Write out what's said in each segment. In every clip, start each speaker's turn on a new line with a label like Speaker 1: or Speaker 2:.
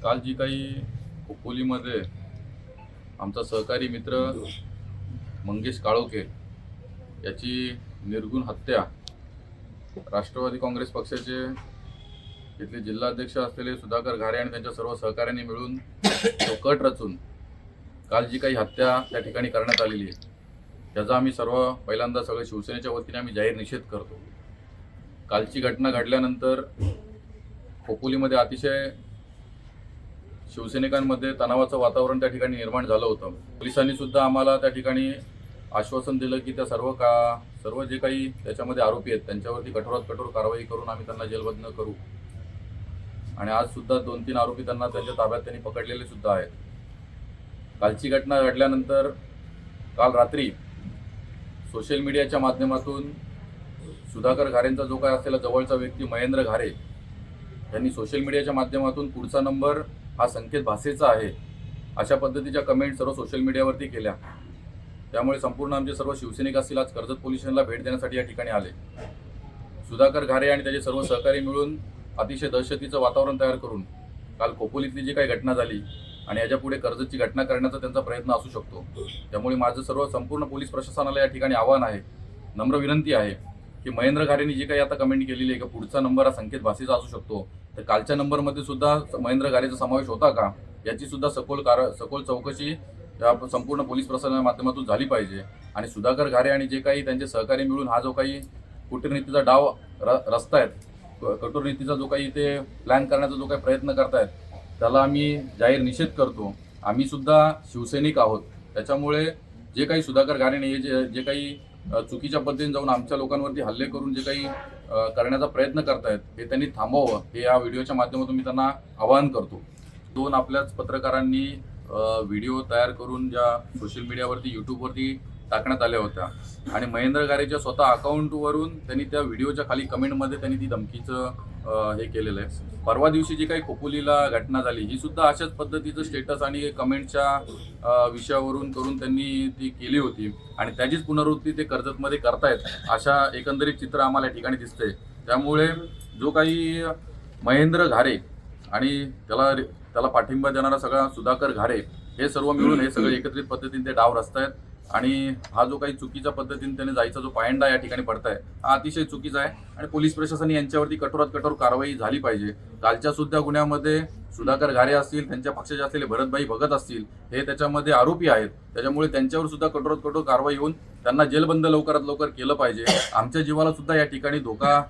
Speaker 1: काल जी काही खोपोलीमध्ये आमचा सहकारी मित्र मंगेश काळोखे याची निर्गुण हत्या राष्ट्रवादी काँग्रेस पक्षाचे इथले जिल्हाध्यक्ष असलेले सुधाकर घारे आणि त्यांच्या सर्व सहकाऱ्यांनी मिळून तो कट रचून काल जी काही हत्या त्या ठिकाणी करण्यात आलेली आहे त्याचा आम्ही सर्व पहिल्यांदा सगळे शिवसेनेच्या वतीने आम्ही जाहीर निषेध करतो। कालची घटना घडल्यानंतर खोपोलीमध्ये अतिशय शिवसैनिकांमध्ये तणावाचं वातावरण त्या ठिकाणी निर्माण झालं होतं। पोलिसांनी सुद्धा आम्हाला त्या ठिकाणी आश्वासन दिलं की त्या सर्व जे काही त्याच्यामध्ये आरोपी आहेत त्यांच्यावरती कठोरात कठोर कारवाई करून आम्ही त्यांना जेलबंद करू आणि आज सुद्धा 2-3 आरोपी त्यांना त्यांच्या ताब्यात त्यांनी पकडलेले सुद्धा आहेत। कालची घटना घडल्यानंतर काल रात्री सोशल मीडियाच्या माध्यमातून सुधाकर घारेंचा जो काय असलेला जवळचा व्यक्ती महेंद्र घारे यांनी सोशल मीडियाच्या माध्यमातून पुढचा नंबर हा संकेत भासेचा आहे अशा पद्धतीच्या कमेंट सर्व सोशल मीडियावरती केल्या। त्यामुळे संपूर्ण आमचे सर्व शिवसैनिक असतील आज कर्जत पोलीस स्टेशनला भेट देण्यासाठी या ठिकाणी आले। सुधाकर घारे आणि त्याचे सर्व सहकारी मिळून अतिशय दहशतीचं वातावरण तयार करून काल खोपोलीतली जी काही घटना झाली आणि याच्या पुढे कर्जतची घटना करण्याचा त्यांचा प्रयत्न असू शकतो। त्यामुळे माझं सर्व संपूर्ण पोलीस प्रशासनाला या ठिकाणी आव्हान आहे, नम्र विनंती आहे की महेंद्र घारेंनी जी काही आता कमेंट केलेली आहे की पुढचा नंबर हा संकेत भासेचा असू शकतो, तर कालच्या नंबरमध्ये सुद्धा महेंद्र घारेचा समावेश होता का याची सुद्धा सखोल चौकशी संपूर्ण पोलीस प्रशासनाच्या माध्यमातून झाली पाहिजे। आणि सुधाकर घारे आणि जे काही त्यांचे सहकारी मिळून हा जो काही कूटनीतीचा डाव रचतायत, कठोर नीतीचा जो काही ते प्लॅन करण्याचा जो काही प्रयत्न करतायत त्याला आम्ही जाहीर निषेध करतो। आम्ही सुद्धा शिवसैनिक आहोत, त्याच्यामुळे जे काही सुधाकर घारेने जे काही चुकीच्या पद्धतीने जाऊन आमच्या लोकांवरती हल्ले करून जे काही करण्याचा प्रयत्न करतायत हे त्यांनी थांबवावं हे या व्हिडिओच्या माध्यमातून मी त्यांना आवाहन करतो। 2 आपल्याच पत्रकारांनी व्हिडिओ तयार करून ज्या सोशल मीडियावरती यूट्यूबवरती टाकण्यात आल्या होत्या आणि महेंद्र घारेच्या स्वतः अकाउंटवरून त्यांनी त्या व्हिडिओच्या खाली कमेंटमध्ये त्यांनी ती धमकीचं हे केलेलं आहे। परवा दिवशी जी काही खोपोलीला घटना झाली ही सुद्धा अशाच पद्धतीचं स्टेटस आणि कमेंटच्या विषयावरून करून त्यांनी ती केली होती आणि त्याचीच पुनरावृत्ती ते कर्जतमध्ये करतायत अशा एकंदरीत चित्र आम्हाला या ठिकाणी दिसतंय। त्यामुळे जो काही महेंद्र घारे आणि त्याला पाठिंबा देणारा सगळा सुधाकर घारे हे सर्व मिळून हे सगळे एकत्रित पद्धतीने ते डाव रचतायत आणि हा जो काही चुकीच्या पद्धतीने त्याने जायचा जो पायंडा या ठिकाणी पडताय हा अतिशय चुकीचा आहे आणि पोलीस प्रशासन यांच्यावरती कठोरात कठोर कारवाई झाली पाहिजे। कालच्या सुद्धा गुन्ह्यामध्ये सुधाकर घारे असतील, त्यांच्या पक्षाचे असलेले भरतभाई भगत असतील हे त्याच्यामध्ये आरोपी आहेत, त्याच्यामुळे त्यांच्यावर सुद्धा कठोरात कठोर कारवाई होऊन त्यांना जेलबंद लवकरात लवकर केलं पाहिजे। आमच्या जीवाला सुद्धा या ठिकाणी धोका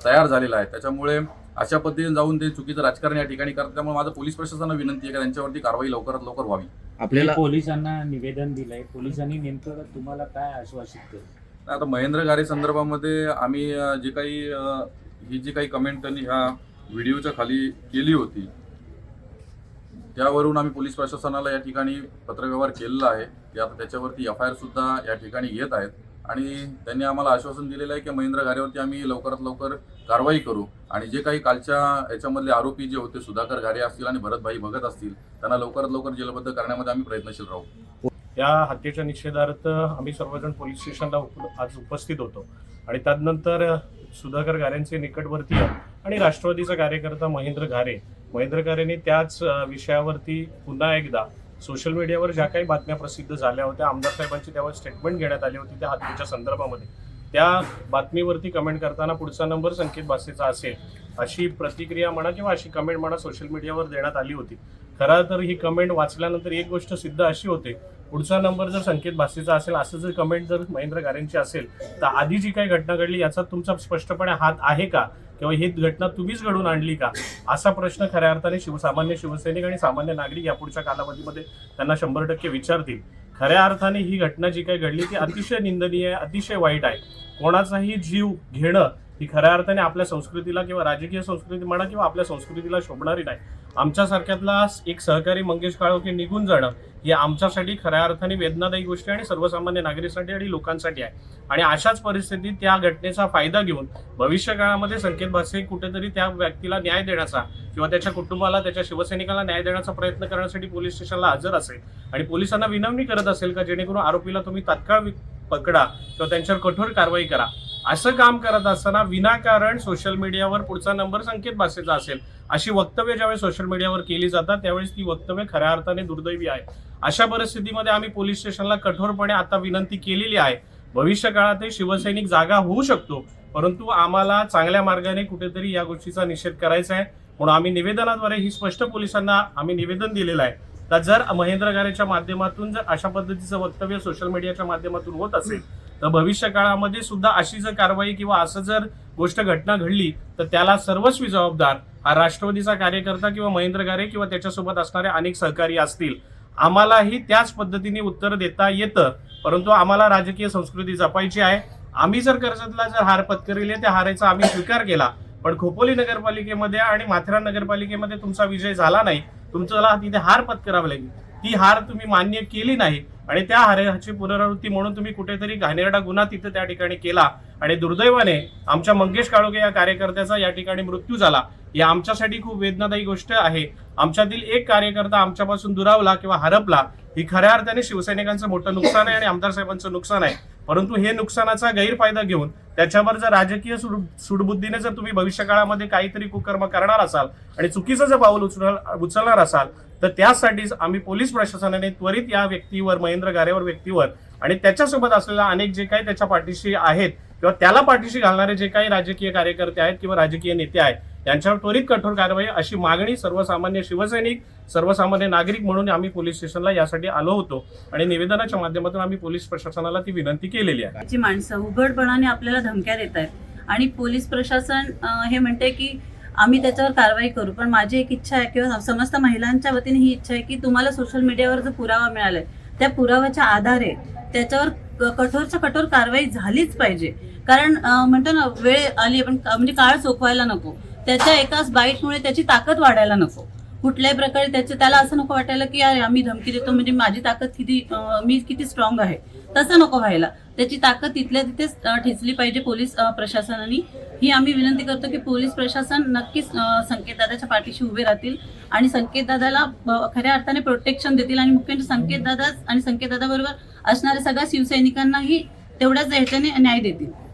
Speaker 1: तयार झालेला आहे, त्याच्यामुळे अशा पद्धतीने जाऊन ते चुकीचं राजकारण या ठिकाणी करतात। त्यामुळे माझं पोलीस प्रशासनाला विनंती आहे की त्यांच्यावरती कारवाई लवकरात लवकर व्हावी।
Speaker 2: आपल्याला पोलिसांना निवेदन दिलंय, पोलिसांनी नेमकं तुम्हाला काय आश्वासित केलं?
Speaker 1: आता महेंद्र घारे संदर्भामध्ये आम्ही ही जी काही कमेंट त्यांनी ह्या व्हिडिओच्या खाली केली होती त्यावरून आम्ही पोलीस प्रशासनाला या ठिकाणी पत्रव्यवहार केलेला आहे की आता त्याच्यावरती FIR सुद्धा या ठिकाणी घेत आहेत आणि त्यांनी आम्हाला आश्वासन दिलेलं आहे की महेंद्र घारेवरती आम्ही लवकरात लवकर कारवाई करू आणि जे काही कालच्या याच्यामधले आरोपी जे होते सुधाकर घारे असतील आणि भरतभाई भगत असतील त्यांना लवकरात लवकर जेलबद्ध करण्यामध्ये आम्ही प्रयत्नशील राहू।
Speaker 3: या हत्येच्या निषेधार्थ आम्ही सर्वजण पोलीस स्टेशनला आज उपस्थित होतो आणि त्यानंतर सुधाकर घारेंचे निकटवर्तीय आणि राष्ट्रवादीचा कार्यकर्ता महेंद्र घारेने त्याच विषयावरती पुन्हा एकदा सोशल मीडियावर ज्या काही बातम्या प्रसिद्ध झाल्या होत्या, आमदार साहेबांची त्यावर स्टेटमेंट घेण्यात आली होती त्या हत्येच्या संदर्भामध्ये, त्या बातमीवरती कमेंट करताना पुढचा नंबर संकेत भासेचा असेल अशी प्रतिक्रिया म्हणा किंवा अशी कमेंट म्हणा सोशल मीडियावर देण्यात आली होती। खरं तर ही कमेंट वाचल्यानंतर एक गोष्ट सिद्ध अशी होते, पुढचा नंबर जर संकेत भासेचा असेल असं जर कमेंट जर महेंद्र घारेंची असेल तर आधी जी काही घटना घडली याचा तुमचा स्पष्टपणे हात आहे का किंवा ही घटना तुम्हीच घडवून आणली का असा प्रश्न खऱ्या अर्थाने सामान्य शिवसैनिक आणि सामान्य नागरिक यापुढच्या कालावधीमध्ये त्यांना 100% विचारतील। खऱ्या अर्थाने ही घटना जी काही घडली ती अतिशय निंदनीय आहे, अतिशय वाईट आहे। कोणाचाही जीव घेणं ही खऱ्या अर्थाने आपल्या संस्कृतीला किंवा राजकीय संस्कृती म्हणा किंवा आपल्या संस्कृतीला शोभणारी नाही। आमच्यासारख्यातला एक सहकारी मंगेश काळोखे निघून जाणं ही आमच्यासाठी खऱ्या अर्थाने वेदनादायी गोष्ट आहे आणि सर्वसामान्य नागरिकांसाठी आणि लोकांसाठी आहे आणि अशाच परिस्थितीत त्या घटनेचा फायदा घेऊन भविष्य काळामध्ये संकेत भासे कुठेतरी त्या व्यक्तीला न्याय देण्याचा किंवा त्याच्या कुटुंबाला त्याच्या शिवसैनिकाला न्याय देण्याचा प्रयत्न करण्यासाठी पोलीस स्टेशनला हजर असेल आणि पोलिसांना विनवणी करत असेल का जेणेकरून आरोपीला तुम्ही तात्काळ पकडा किंवा त्यांच्यावर कठोर कारवाई करा। असं काम करत असताना विनाकारण सोशल मीडियावर पुढचा नंबर संकेत भासेचा असेल अशी वक्तव्य ज्यावेळेस सोशल मीडियावर केली जातात त्यावेळेस ती वक्तव्य खऱ्या अर्थाने दुर्दैवी आहे. अशा परिस्थितीमध्ये आम्ही पोलीस स्टेशनला कठोरपणे आता विनंती केलेली आहे. भविष्य काळातही शिवसैनिक जागा होऊ शकतो, परंतु आम्हाला चांगल्या मार्गाने कुठेतरी या गोष्टीचा निषेध करायचा आहे. म्हणून आम्ही निवेदनाद्वारे ही स्पष्ट पोलिसांना आम्ही निवेदन दिलेलं आहे तर जर महेंद्र गारेच्या माध्यमातून जर अशा पद्धतीचं वक्तव्य सोशल मीडियाच्या माध्यमातून होत असेल तर भविष्य काळामध्ये सुद्धा अशी जर कारवाई किंवा असं जर गोष्ट घटना घडली तर त्याला सर्वस्वी जबाबदार हा राष्ट्रवादीचा कार्यकर्ता किंवा महेंद्र गारे किंवा त्याच्यासोबत असणारे अनेक सहकारी असतील. आम्हालाही त्याच पद्धतीने उत्तर देता येतं, परंतु आम्हाला राजकीय संस्कृती जपायची आहे. आम्ही जर कर्जतला जर हार पत्करली त्या हाराचा आम्ही स्वीकार केला, पण खोपोली नगरपालिकेमध्ये आणि माथेरान नगरपालिकेमध्ये तुमचा विजय झाला नाही, तुमच्याला तिथे हार पत्करावी लागली. ती हार तुम्ही मान्य केली नाही आणि त्या हाराची पुनरावृत्ती म्हणून तुम्ही कुठेतरी घाणेरडा गुन्हा तिथे त्या ठिकाणी केला आणि दुर्दैवाने आमच्या मंगेश काळोखे या कार्यकर्त्याचा या ठिकाणी मृत्यू झाला. ही आमच्यासाठी खूप वेदनादायी गोष्ट आहे. आमच्यातील एक कार्यकर्ता आमच्यापासून दुरावला किंवा हरपला ही खऱ्या अर्थाने शिवसैनिकांचं मोठं नुकसान आहे आणि आमदार साहेबांचं नुकसान आहे. परंतु हे नुकसानाचा गैरफायदा घेऊन त्याच्यावर जर राजकीय सूडबुद्धीने जर तुम्ही भविष्य काळामध्ये काहीतरी कुकर्म करणार असाल आणि चुकीचं जर पाऊल उचलणार असाल तर त्यासाठीच आम्ही पोलीस प्रशासनाने त्वरित या व्यक्तीवर महेंद्र गारेवर व्यक्तीवर आणि त्याच्यासोबत असलेल्या अनेक जे काही त्याच्या पाठीशी आहेत किंवा त्याला पाठीशी घालणारे जे काही राजकीय कार्यकर्ते आहेत किंवा राजकीय नेते आहेत यांच्यावर त्वरित कठोर कारवाई अशी मागणी सर्वसामान्य शिवसैनिक सर्वसामान्य नागरिक म्हणून आम्ही पोलीस स्टेशनला यासाठी आलो होतो आणि निवेदनाच्या माध्यमातून आम्ही पोलीस प्रशासनाला ती विनंती केलेली आहे.
Speaker 4: ची माणसं उघडपणाने आपल्याला धमक्या देत आहेत आणि पोलीस प्रशासन हे म्हणते की आम्ही त्याच्यावर कारवाई करू, पण माझी एक इच्छा आहे किंवा समस्त महिलांच्या वतीने ही इच्छा आहे की तुम्हाला सोशल मीडियावर जो पुरावा मिळालाय त्या पुराव्याच्या आधारे त्याच्यावर कठोरच्या कठोर कारवाई झालीच पाहिजे. कारण म्हणतो ना वेळ आली पण म्हणजे काळ चोखवायला नको, त्याच्या एकाच बाईटमुळे त्याची ताकद वाढायला नको. कुठल्याही प्रकारे त्याला असं नको वाटायला की यार आम्ही धमकी देतो म्हणजे माझी ताकद मी किती स्ट्रॉंग आहे, तसं नको व्हायला. त्याची ताकद तिथल्या तिथेच ठेचली पाहिजे पोलीस प्रशासनाने. ही आम्ही विनंती करतो की पोलीस प्रशासन नक्कीच संकेतदादाच्या पाठीशी उभे राहतील आणि संकेतदादाला खऱ्या अर्थाने प्रोटेक्शन देतील आणि मुख्य संकेतदादा आणि संकेतदादा बरोबर असणाऱ्या सगळ्या शिवसैनिकांनाही तेवढ्याच ह्याच्याने न्याय देतील.